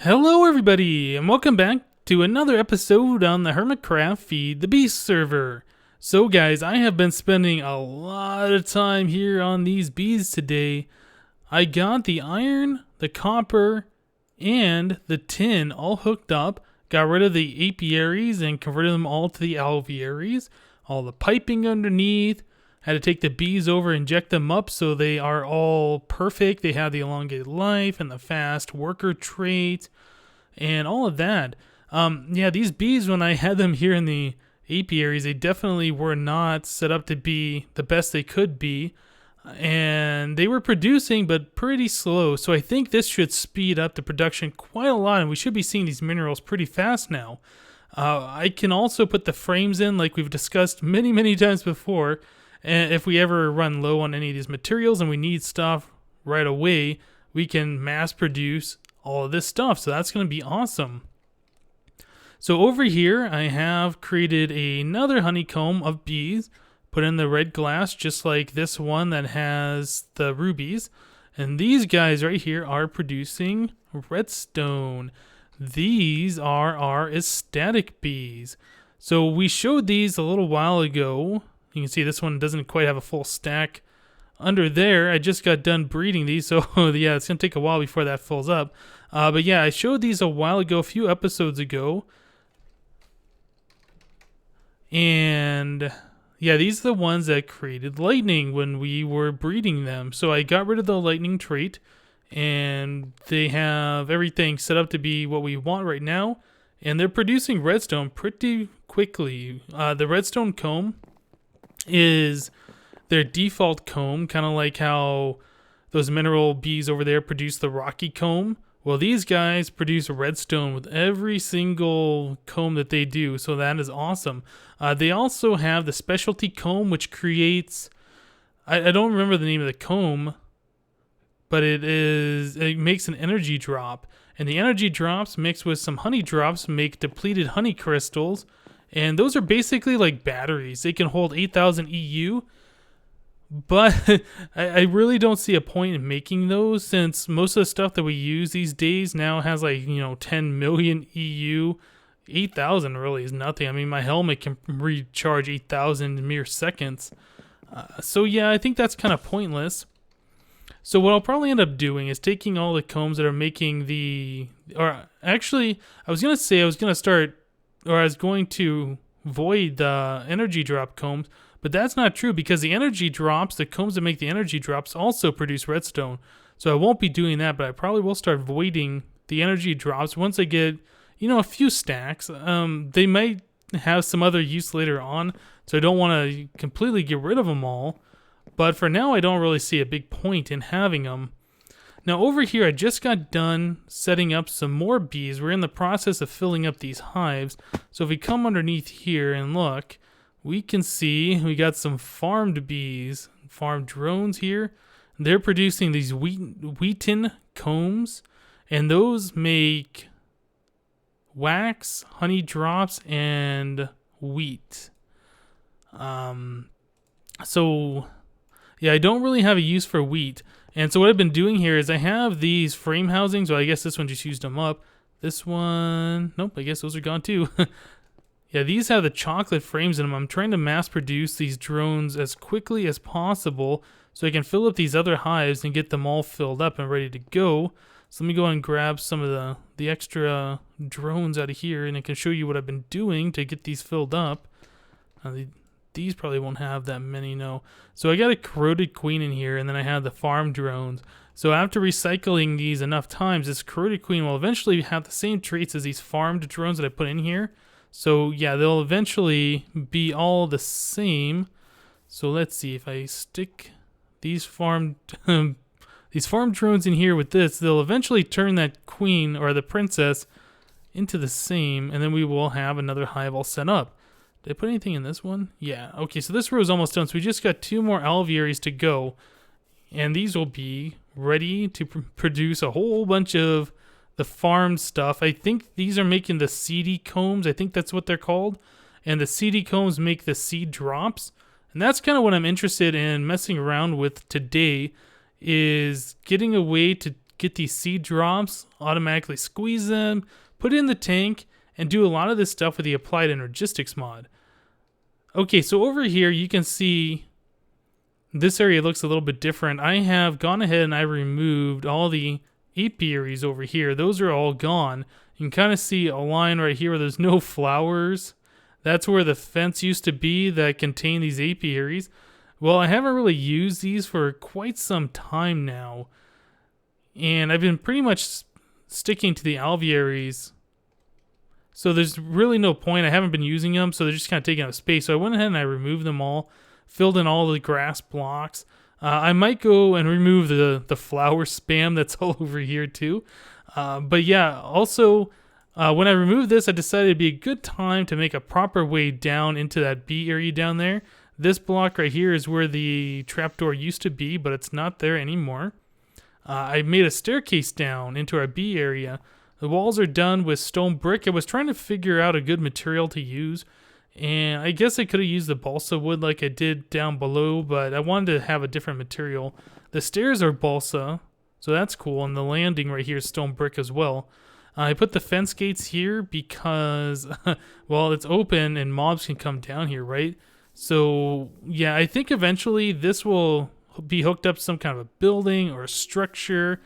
Hello everybody, and welcome back to another episode on the HermitCraft Feed the Beast server. So guys, I have been spending a lot of time here on these bees today. I got the iron, the copper, and the tin all hooked up, got rid of the apiaries and converted them all to the alvearies, all the piping underneath, had to take the bees over, inject them up so they are all perfect. They have the elongated life and the fast worker trait and all of that. Yeah, these bees, when I had them here in the apiaries, they definitely were not set up to be the best they could be. And they were producing, but pretty slow. So I think this should speed up the production quite a lot, and we should be seeing these minerals pretty fast now. I can also put the frames in like we've discussed many times before. And if we ever run low on any of these materials and we need stuff right away, we can mass produce all of this stuff. So that's going to be awesome. So over here, I have created another honeycomb of bees, put in the red glass, just like this one that has the rubies. And these guys right here are producing redstone. These are our ecstatic bees. So we showed these a little while ago. You can see this one doesn't quite have a full stack under there. I just got done breeding these, so yeah, it's going to take a while before that fills up. But yeah, I showed these a while ago, a few episodes ago. And yeah, these are the ones that created lightning when we were breeding them. So I got rid of the lightning trait, and they have everything set up to be what we want right now. And they're producing redstone pretty quickly. The redstone comb is their default comb, kind of like how those mineral bees over there produce the rocky comb. Well, these guys produce redstone with every single comb that they do, so that is awesome. They also have the specialty comb, which creates, I don't remember the name of the comb, but it makes an energy drop, and the energy drops mixed with some honey drops make depleted honey crystals. And those are basically like batteries. They can hold 8,000 EU, but I really don't see a point in making those, since most of the stuff that we use these days now has like, 10 million EU. 8,000 really is nothing. I mean, my helmet can recharge 8,000 in mere seconds. So yeah, I think that's kind of pointless. So what I'll probably end up doing is taking all the combs that are making or actually, I was going to void the energy drop combs, but that's not true, because the energy drops, the combs that make the energy drops, also produce redstone. So I won't be doing that, but I probably will start voiding the energy drops once I get, a few stacks. They might have some other use later on, so I don't want to completely get rid of them all. But for now, I don't really see a big point in having them. Now over here, I just got done setting up some more bees. We're in the process of filling up these hives. So if we come underneath here and look, we can see we got some farmed bees, farmed drones here. They're producing these wheaten combs, and those make wax, honey drops, and wheat. So yeah, I don't really have a use for wheat. And so what I've been doing here is I have these frame housings. Well, I guess this one just used them up. This one, nope, I guess those are gone too. Yeah, these have the chocolate frames in them. I'm trying to mass produce these drones as quickly as possible so I can fill up these other hives and get them all filled up and ready to go. So let me go and grab some of the extra drones out of here, and I can show you what I've been doing to get these filled up. These probably won't have that many, no. So I got a corroded queen in here, and then I have the farm drones. So after recycling these enough times, this corroded queen will eventually have the same traits as these farmed drones that I put in here. So yeah, they'll eventually be all the same. So let's see, if I stick these farmed drones in here with this, they'll eventually turn that queen or the princess into the same, and then we will have another hive all set up. Did I put anything in this one? Yeah. Okay, so this row is almost done. So we just got 2 more alvearies to go. And these will be ready to produce a whole bunch of the farm stuff. I think these are making the seedy combs. I think that's what they're called. And the seedy combs make the seed drops. And that's kind of what I'm interested in messing around with today, is getting a way to get these seed drops, automatically squeeze them, put it in the tank, and do a lot of this stuff with the applied energistics mod. Okay, so over here you can see this area looks a little bit different. I have gone ahead and I removed all the apiaries over here. Those are all gone. You can kind of see a line right here where there's no flowers. That's where the fence used to be that contained these apiaries. Well, I haven't really used these for quite some time now. And I've been pretty much sticking to the alvearies. So there's really no point. I haven't been using them, so they're just kind of taking up space. So I went ahead and I removed them all, filled in all the grass blocks. I might go and remove the flower spam that's all over here too. But yeah, also when I removed this, I decided it'd be a good time to make a proper way down into that B area down there. This block right here is where the trapdoor used to be, but it's not there anymore. I made a staircase down into our B area. The walls are done with stone brick. I was trying to figure out a good material to use, and I guess I could have used the balsa wood like I did down below, but I wanted to have a different material. The stairs are balsa, so that's cool, and the landing right here is stone brick as well. I put the fence gates here because, well, it's open and mobs can come down here, right? So, yeah, I think eventually this will be hooked up to some kind of a building or a structure.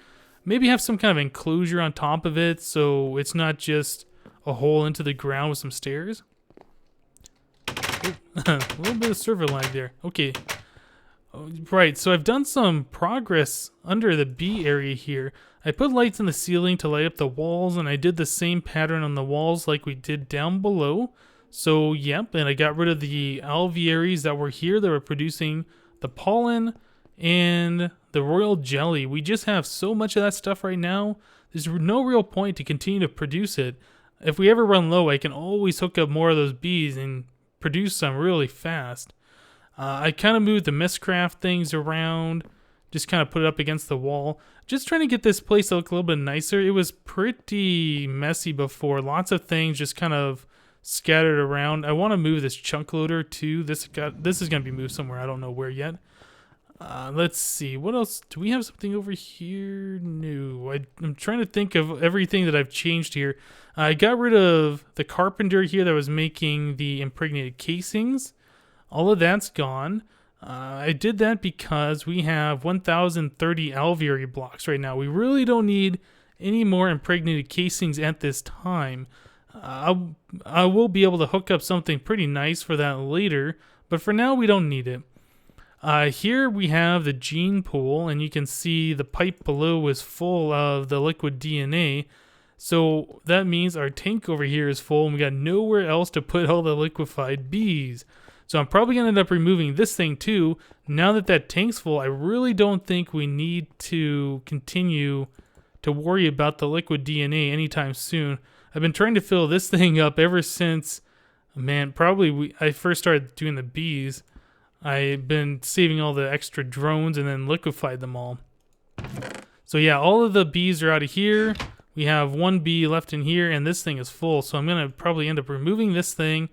Maybe have some kind of enclosure on top of it so it's not just a hole into the ground with some stairs. A little bit of server lag there. Okay. Right, so I've done some progress under the B area here. I put lights in the ceiling to light up the walls, and I did the same pattern on the walls like we did down below. So, yep, and I got rid of the alvearies that were here that were producing the pollen and the royal jelly. We just have so much of that stuff right now. There's no real point to continue to produce it. If we ever run low, I can always hook up more of those bees and produce some really fast. I kind of moved the MistCraft things around, just kind of put it up against the wall. Just trying to get this place to look a little bit nicer. It was pretty messy before. Lots of things just kind of scattered around. I want to move this chunk loader too. This is going to be moved somewhere. I don't know where yet. Let's see. What else? Do we have something over here? No. I'm trying to think of everything that I've changed here. I got rid of the carpenter here that was making the impregnated casings. All of that's gone. I did that because we have 1,030 alveary blocks right now. We really don't need any more impregnated casings at this time. I will be able to hook up something pretty nice for that later, but for now we don't need it. Here we have the gene pool, and you can see the pipe below is full of the liquid DNA. So that means our tank over here is full, and we got nowhere else to put all the liquefied bees. So I'm probably going to end up removing this thing too. Now that that tank's full, I really don't think we need to continue to worry about the liquid DNA anytime soon. I've been trying to fill this thing up ever since, man, probably I first started doing the bees. I've been saving all the extra drones and then liquefied them all. So yeah, all of the bees are out of here. We have one bee left in here, and this thing is full. So I'm going to probably end up removing this thing,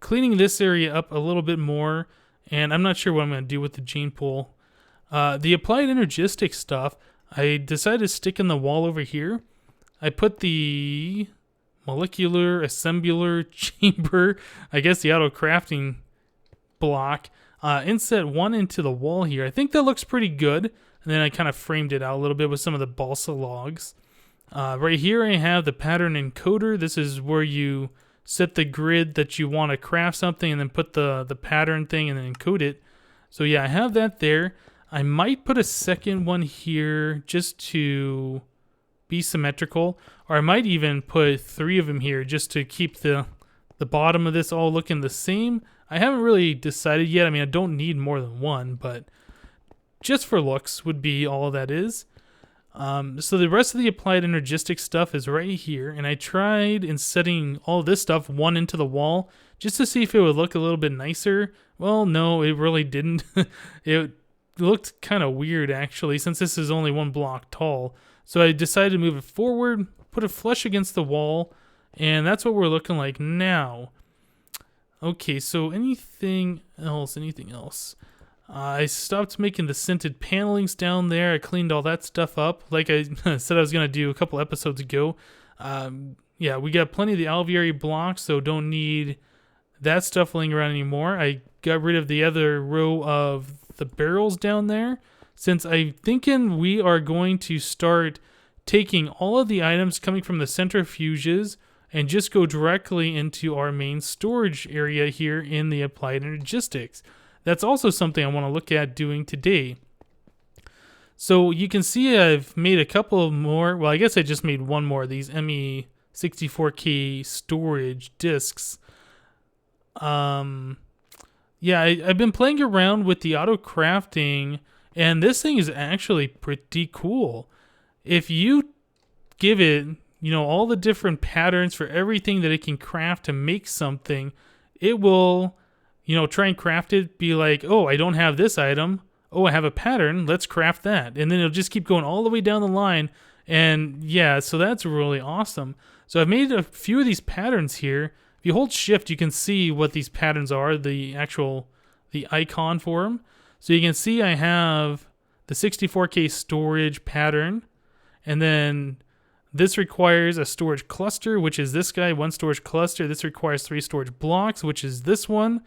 cleaning this area up a little bit more, and I'm not sure what I'm going to do with the gene pool. The applied energistics stuff, I decided to stick in the wall over here. I put the molecular assembler chamber, I guess the auto crafting block, inset one into the wall here. I think that looks pretty good. And then I kind of framed it out a little bit with some of the balsa logs. Right here I have the pattern encoder. This is where you set the grid that you want to craft something and then put the pattern thing and then encode it. So yeah, I have that there. I might put a second one here just to be symmetrical, or I might even put 3 of them here just to keep the bottom of this all looking the same. I haven't really decided yet. I mean, I don't need more than one, but just for looks would be all that is. So the rest of the applied energistics stuff is right here, and I tried in setting all this stuff one into the wall just to see if it would look a little bit nicer. Well, no, it really didn't. It looked kind of weird actually, since this is only 1 block tall. So I decided to move it forward, put it flush against the wall, and that's what we're looking like now. Okay, so anything else? I stopped making the scented panelings down there. I cleaned all that stuff up like I said I was going to do a couple episodes ago. Yeah, we got plenty of the alveoli blocks, so don't need that stuff laying around anymore. I got rid of the other row of the barrels down there, since I'm thinking we are going to start taking all of the items coming from the centrifuges and just go directly into our main storage area here in the applied energistics. That's also something I want to look at doing today. So you can see I've made a couple more. Well, I guess I just made one more of these ME64K storage discs. Yeah, I've been playing around with the auto crafting, and this thing is actually pretty cool. If you give it, all the different patterns for everything that it can craft to make something, it will, try and craft it, be like, oh, I don't have this item. Oh, I have a pattern. Let's craft that. And then it'll just keep going all the way down the line. And yeah, so that's really awesome. So I've made a few of these patterns here. If you hold shift, you can see what these patterns are, the icon for them. So you can see I have the 64K storage pattern, and then this requires a storage cluster, which is this guy, one storage cluster. This requires 3 storage blocks, which is this one.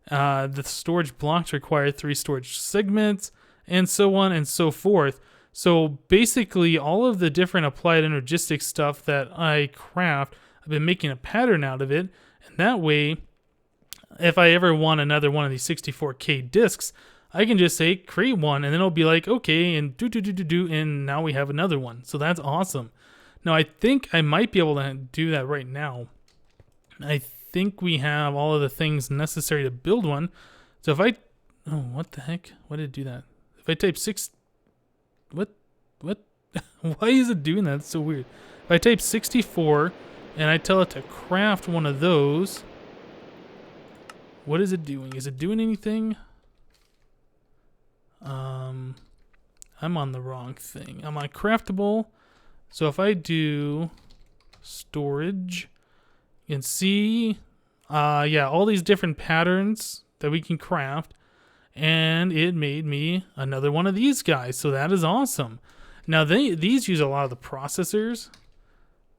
The storage blocks require 3 storage segments, and so on and so forth. So basically, all of the different applied energistics stuff that I craft, I've been making a pattern out of it, and that way, if I ever want another one of these 64K discs, I can just say create one, and then it'll be like, okay, and and now we have another one. So that's awesome. Now I think I might be able to do that right now. I think we have all of the things necessary to build one. So if I, oh, what the heck? Why did it do that? If I type what? Why is it doing that? It's so weird. If I type 64 and I tell it to craft one of those, what is it doing? Is it doing anything? I'm on the wrong thing. I'm on craftable. So if I do storage, you can see, yeah, all these different patterns that we can craft, and it made me another one of these guys. So that is awesome. Now these use a lot of the processors.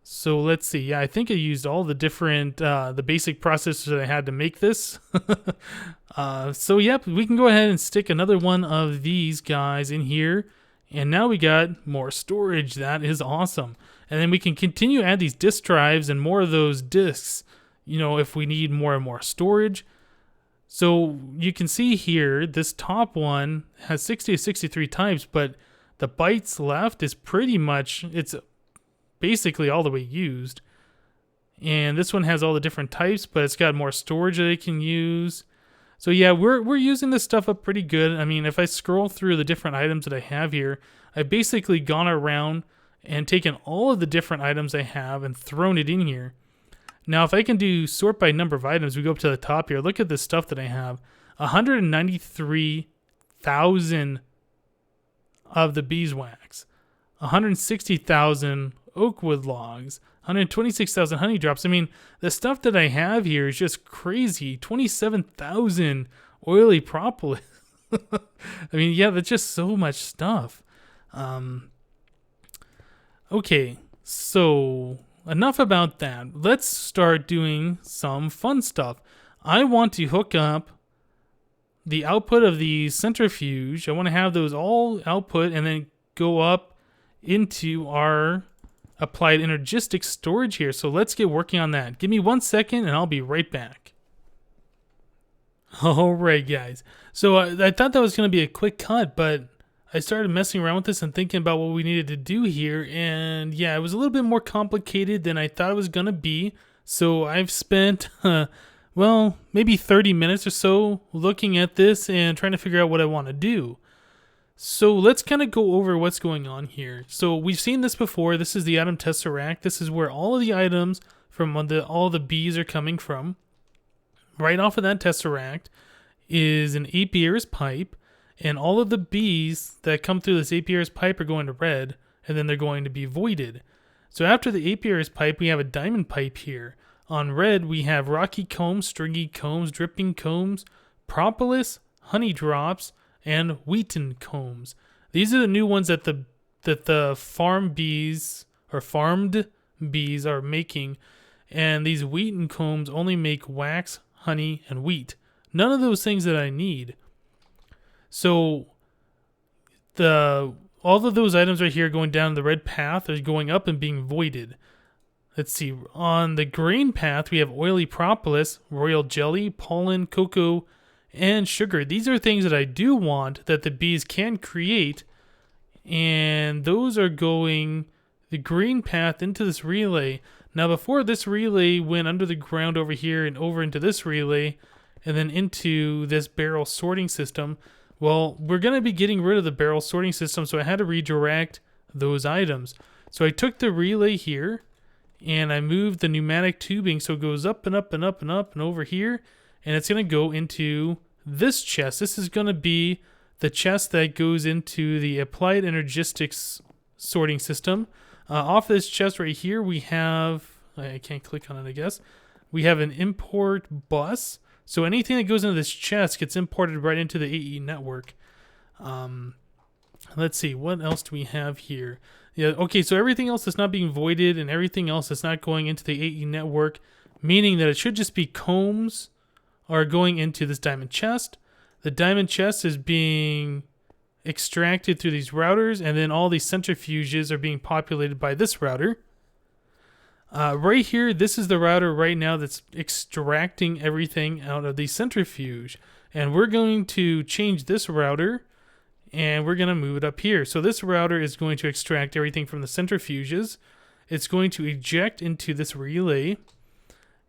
So let's see. Yeah, I think I used all the different, the basic processors that I had to make this. So yep, we can go ahead and stick another one of these guys in here. And now we got more storage. That is awesome. And then we can continue to add these disk drives and more of those disks, if we need more and more storage. So you can see here, this top one has 60 to 63 types, but the bytes left is pretty much, it's basically all the way used. And this one has all the different types, but it's got more storage that it can use. So yeah, we're using this stuff up pretty good. I mean, if I scroll through the different items that I have here, I've basically gone around and taken all of the different items I have and thrown it in here. Now, if I can do sort by number of items, we go up to the top here. Look at the stuff that I have. 193,000 of the beeswax, 160,000 oakwood logs, 126,000 honey drops. I mean, the stuff that I have here is just crazy. 27,000 oily propolis. I mean, yeah, that's just so much stuff. Okay, so enough about that. Let's start doing some fun stuff. I want to hook up the output of the centrifuge. I want to have those all output and then go up into our applied energistics storage here. So let's get working on that. Give me 1 second and I'll be right back. Alright guys, so I thought that was going to be a quick cut, but I started messing around with this and thinking about what we needed to do here, and yeah, it was a little bit more complicated than I thought it was going to be. So I've spent, well, maybe 30 minutes or so looking at this and trying to figure out what I want to do. So let's kind of go over what's going on here. So we've seen this before. This is the item tesseract. This is where all of the items from all the bees are coming from. Right off of that tesseract is an apiarist pipe, and all of the bees that come through this apiarist pipe are going to red, and then they're going to be voided. So after the apiarist pipe, we have a diamond pipe here. On red, we have rocky combs, stringy combs, dripping combs, propolis, honey drops, and wheaten combs. These are the new ones that the farmed bees are making, and these wheaten combs only make wax, honey, and wheat. None of those things that I need. So all of those items right here going down the red path are going up and being voided. Let's see. On the green path, we have oily propolis, royal jelly, pollen, cocoa, and sugar. These are things that I do want that the bees can create, and those are going the green path into this relay. Now, before this relay went under the ground over here and over into this relay, and then into this barrel sorting system, well, we're going to be getting rid of the barrel sorting system, so I had to redirect those items. So I took the relay here, and I moved the pneumatic tubing so it goes up and up and up and up and over here, and it's going to go into this chest. This is going to be the chest that goes into the applied energistics sorting system. Off this chest right here, we have, I can't click on it, I guess. We have an import bus. So anything that goes into this chest gets imported right into the AE network. Let's see, what else do we have here? Yeah, okay, so everything else that's not being voided and everything else that's not going into the AE network, meaning that it should just be combs are going into this diamond chest. The diamond chest is being extracted through these routers, and then all these centrifuges are being populated by this router. Right here, this is the router right now that's extracting everything out of the centrifuge. And we're going to change this router, and we're going to move it up here. So this router is going to extract everything from the centrifuges. It's going to eject into this relay,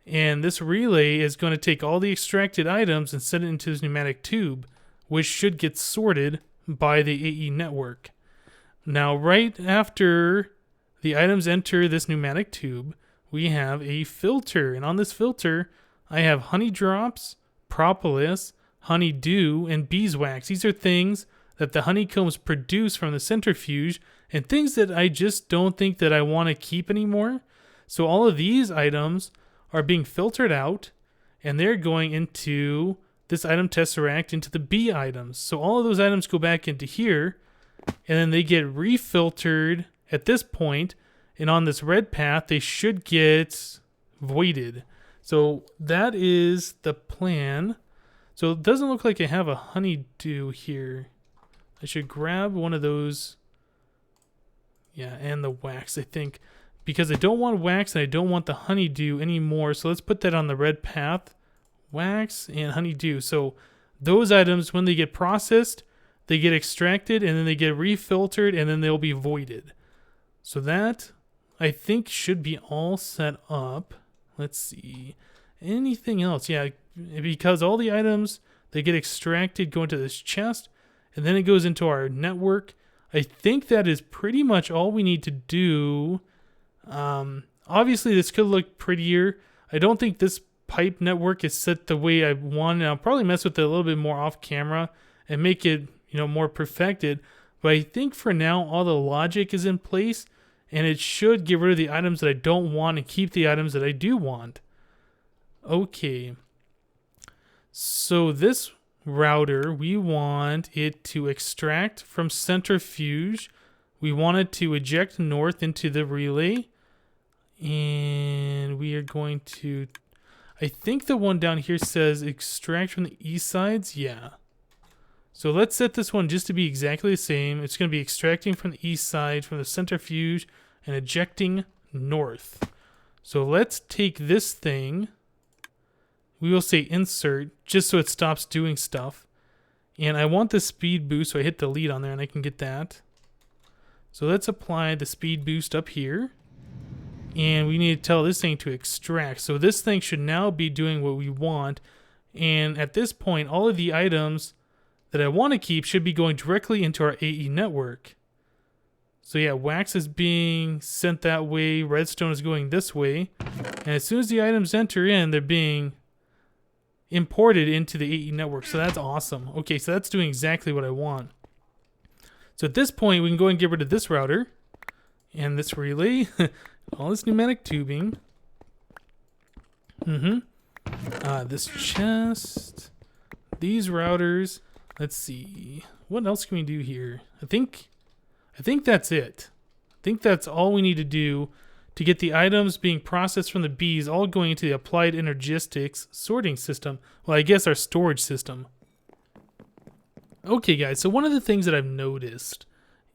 and this relay is going to take all the extracted items and send it into this pneumatic tube, which should get sorted by the AE network. Now, right after the items enter this pneumatic tube, we have a filter, and on this filter, I have honey drops, propolis, honey dew, and beeswax. These are things that the honeycombs produce from the centrifuge, and things that I just don't think that I want to keep anymore. So all of these items are being filtered out, and they're going into this item tesseract into the bee items. So all of those items go back into here, and then they get refiltered at this point, and on this red path, they should get voided. So that is the plan. So it doesn't look like I have a honeydew here. I should grab one of those. Yeah, and the wax, I think. Because I don't want wax and I don't want the honeydew anymore. So let's put that on the red path. Wax and honeydew. So those items, when they get processed, they get extracted and then they get refiltered and then they'll be voided. So that, I think, should be all set up. Let's see. Anything else? Yeah, because all the items, they get extracted, go into this chest, and then it goes into our network. I think that is pretty much all we need to do. Obviously, this could look prettier. I don't think this pipe network is set the way I want, and I'll probably mess with it a little bit more off camera and make it, more perfected. But I think for now, all the logic is in place, and it should get rid of the items that I don't want and keep the items that I do want. Okay. So this router, we want it to extract from Centrifuge. We want it to eject north into the relay. And we are going to, I think the one down here says extract from the east sides. Yeah. So let's set this one just to be exactly the same. It's going to be extracting from the east side from the centrifuge and ejecting north. So let's take this thing. We will say insert just so it stops doing stuff. And I want the speed boost, so I hit delete on there and I can get that. So let's apply the speed boost up here. And we need to tell this thing to extract. So this thing should now be doing what we want. And at this point, all of the items that I want to keep should be going directly into our AE network. So yeah, wax is being sent that way. Redstone is going this way. And as soon as the items enter in, they're being imported into the AE network. So that's awesome. Okay, so that's doing exactly what I want. So at this point, we can go and get rid of this router and this relay. All this pneumatic tubing. This chest. These routers. Let's see. What else can we do here? I think that's it. I think that's all we need to do to get the items being processed from the bees all going into the applied energistics sorting system. Well, I guess our storage system. Okay, guys, so one of the things that I've noticed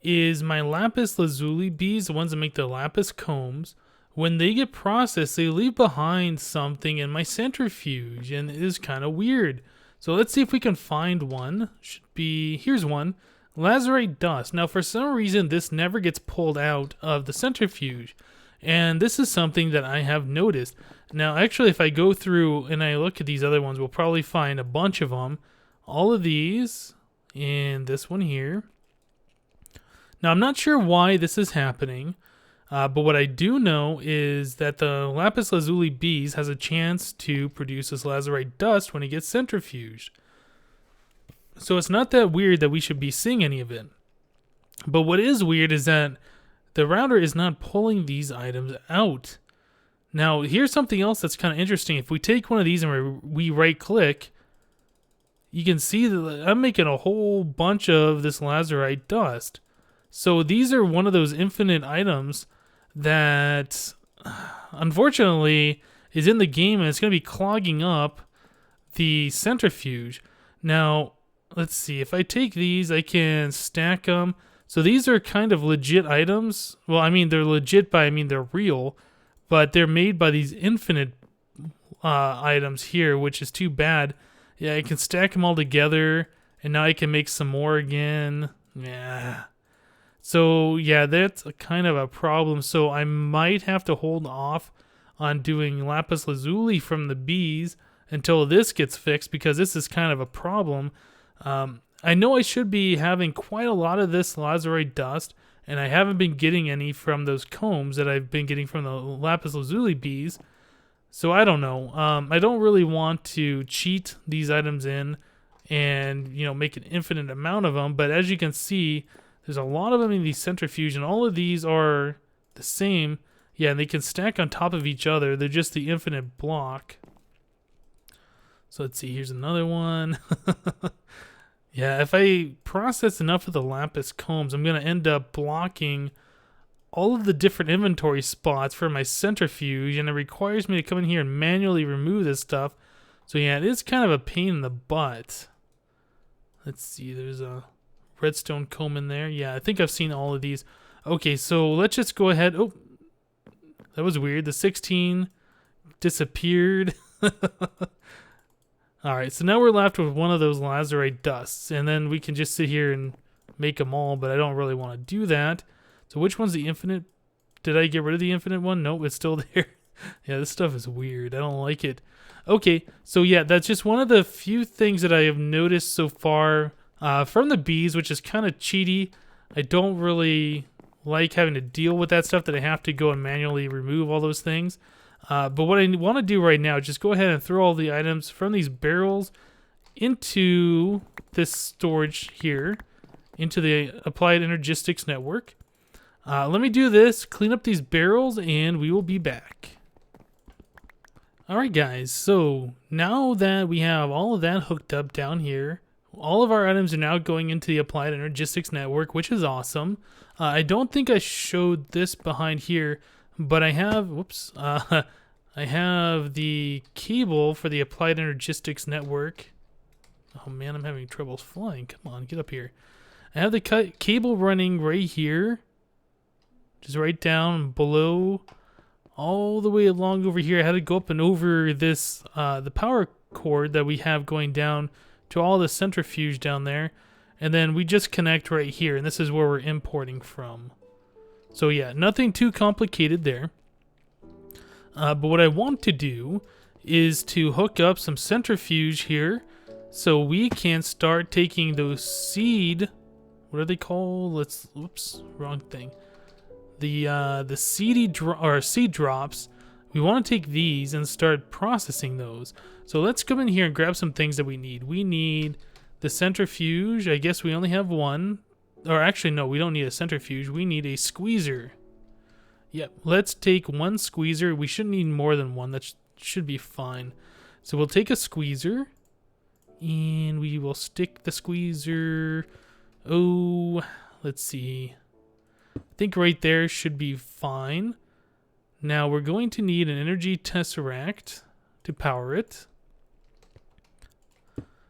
is my lapis lazuli bees, the ones that make the lapis combs, when they get processed, they leave behind something in my centrifuge, and it is kind of weird. So let's see if we can find one. Should be, here's one. Lazurite dust. Now, for some reason, this never gets pulled out of the centrifuge. And this is something that I have noticed. Now, actually, if I go through and I look at these other ones, we'll probably find a bunch of them. All of these, and this one here. Now, I'm not sure why this is happening, but what I do know is that the lapis lazuli bees has a chance to produce this lazurite dust when it gets centrifuged. So it's not that weird that we should be seeing any of it. But what is weird is that the router is not pulling these items out. Now, here's something else that's kind of interesting. If we take one of these and we right-click, you can see that I'm making a whole bunch of this lazurite dust. So these are one of those infinite items that, unfortunately, is in the game, and it's going to be clogging up the centrifuge. Now, let's see. If I take these, I can stack them. So these are kind of legit items. Well, I mean, they're legit by, I mean, they're real. But they're made by these infinite items here, which is too bad. Yeah, I can stack them all together, and now I can make some more again. Yeah. So, yeah, that's kind of a problem. So I might have to hold off on doing lapis lazuli from the bees until this gets fixed, because this is kind of a problem. I know I should be having quite a lot of this lazurite dust, and I haven't been getting any from those combs that I've been getting from the lapis lazuli bees. So I don't know. I don't really want to cheat these items in and, you know, make an infinite amount of them. But as you can see, there's a lot of them in the centrifuge, and all of these are the same. Yeah, and they can stack on top of each other. They're just the infinite block. So let's see. Here's another one. Yeah, if I process enough of the lapis combs, I'm going to end up blocking all of the different inventory spots for my centrifuge, and it requires me to come in here and manually remove this stuff. So yeah, it is kind of a pain in the butt. Let's see, there's a redstone comb in there. Yeah, I think I've seen all of these. Okay, so let's just go ahead. Oh, that was weird. The 16 disappeared. All right, so now we're left with one of those lazurite dusts, and then we can just sit here and make them all, but I don't really want to do that. So which one's the infinite? Did I get rid of the infinite one? Nope, it's still there. Yeah, this stuff is weird. I don't like it. Okay, so yeah, that's just one of the few things that I have noticed so far from the bees, which is kind of cheaty. I don't really like having to deal with that stuff, that I have to go and manually remove all those things. But what I want to do right now is just go ahead and throw all the items from these barrels into this storage here, into the applied energistics network. Let me do this, clean up these barrels, and we will be back. Alright guys, so now that we have all of that hooked up down here, all of our items are now going into the applied energistics network, which is awesome. I don't think I showed this behind here, but I have, whoops, I have the cable for the applied energistics network. Oh man, I'm having trouble flying. Come on, get up here. I have the cable running right here, just right down below, all the way along over here. I had to go up and over this, the power cord that we have going down to all the centrifuge down there. And then we just connect right here, and this is where we're importing from. So yeah, nothing too complicated there. But what I want to do is to hook up some centrifuge here, so we can start taking those seed, what are they called? Let's, oops, wrong thing. The seedy seed drops. We want to take these and start processing those. So let's come in here and grab some things that we need. We need the centrifuge. I guess we only have one. Or actually, no, we don't need a centrifuge. We need a squeezer. Yep, let's take one squeezer. We shouldn't need more than one. That should be fine. So we'll take a squeezer. And we will stick the squeezer. Oh, let's see. I think right there should be fine. Now we're going to need an energy tesseract to power it.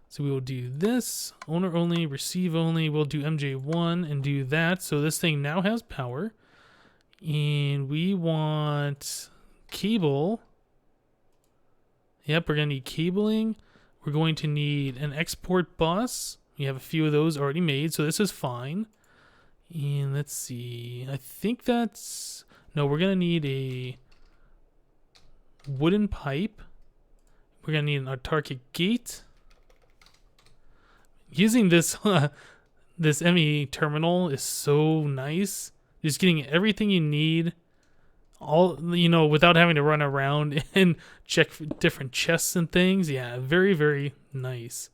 So we will do this. Owner only, receive only. We'll do MJ1 and do that. So this thing now has power. And we want cable. Yep, we're going to need cabling. We're going to need an export bus. We have a few of those already made, so this is fine. And let's see. I think that's... No, we're going to need a wooden pipe. We're going to need an autarkic gate. Using this this ME terminal is so nice. Just getting everything you need, all, you know, without having to run around and check different chests and things. Yeah, very, very nice.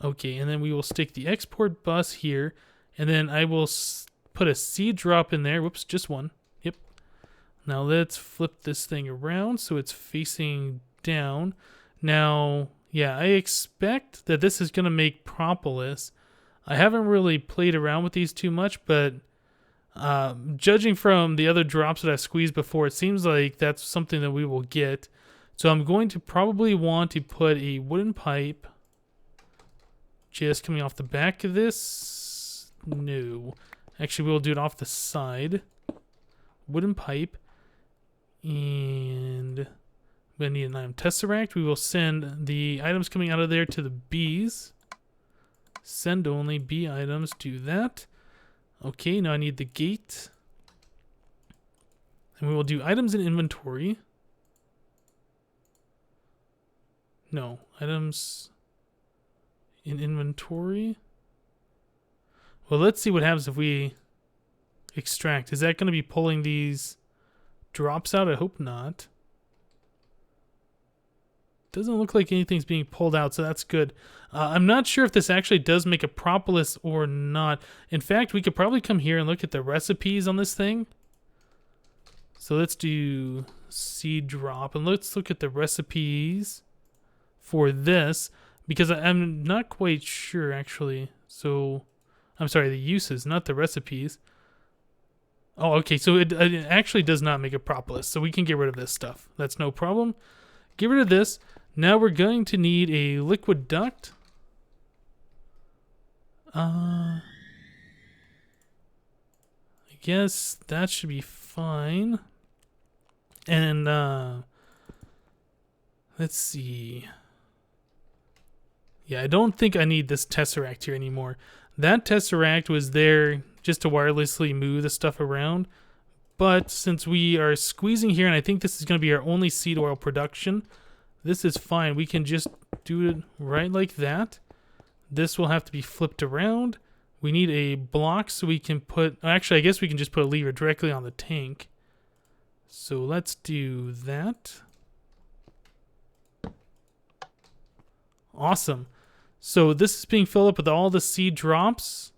Okay, and then we will stick the export bus here, and then I will put a seed drop in there. Whoops, just one. Yep. Now let's flip this thing around so it's facing down. Now, yeah, I expect that this is going to make propolis. I haven't really played around with these too much, but judging from the other drops that I've squeezed before, it seems like that's something that we will get. So I'm going to probably want to put a wooden pipe just coming off the back of this. No. Actually, we'll do it off the side. Wooden pipe. And I'm going to need an item tesseract. We will send the items coming out of there to the bees. Send only bee items. Do that. Okay, now I need the gate. And we will do items in inventory. No, items in inventory. Well, let's see what happens if we extract. Is that going to be pulling these drops out? I hope not. Doesn't look like anything's being pulled out, so that's good. I'm not sure if this actually does make a propolis or not. In fact, we could probably come here and look at the recipes on this thing. So let's do seed drop, and let's look at the recipes for this, because I'm not quite sure, actually. So, I'm sorry, the uses, not the recipes. Oh, okay, so it actually does not make a propolis, so we can get rid of this stuff. That's no problem. Get rid of this. Now we're going to need a liquid duct. I guess that should be fine. And let's see. Yeah, I don't think I need this tesseract here anymore. That tesseract was there just to wirelessly move the stuff around. But since we are squeezing here, and I think this is going to be our only seed oil production, this is fine. We can just do it right like that. This will have to be flipped around. We need a block so we can put... Actually, I guess we can just put a lever directly on the tank. So let's do that. Awesome. So this is being filled up with all the seed drops.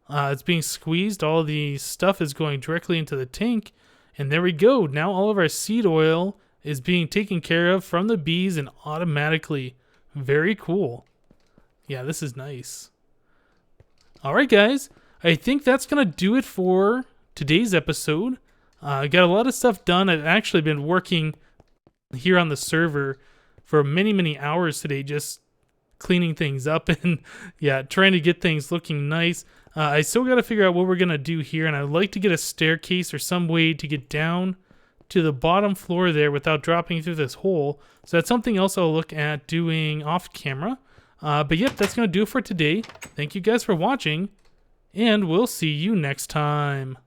It's being squeezed. All the stuff is going directly into the tank. And there we go. Now all of our seed oil is being taken care of from the bees and automatically. Very cool. Yeah, this is nice. Alright guys, I think that's going to do it for today's episode. I got a lot of stuff done. I've actually been working here on the server for many, many hours today, just cleaning things up and yeah, trying to get things looking nice. I still got to figure out what we're going to do here, and I'd like to get a staircase or some way to get down to the bottom floor there without dropping through this hole. So that's something else I'll look at doing off camera. But yep, that's going to do it for today. Thank you guys for watching, and we'll see you next time.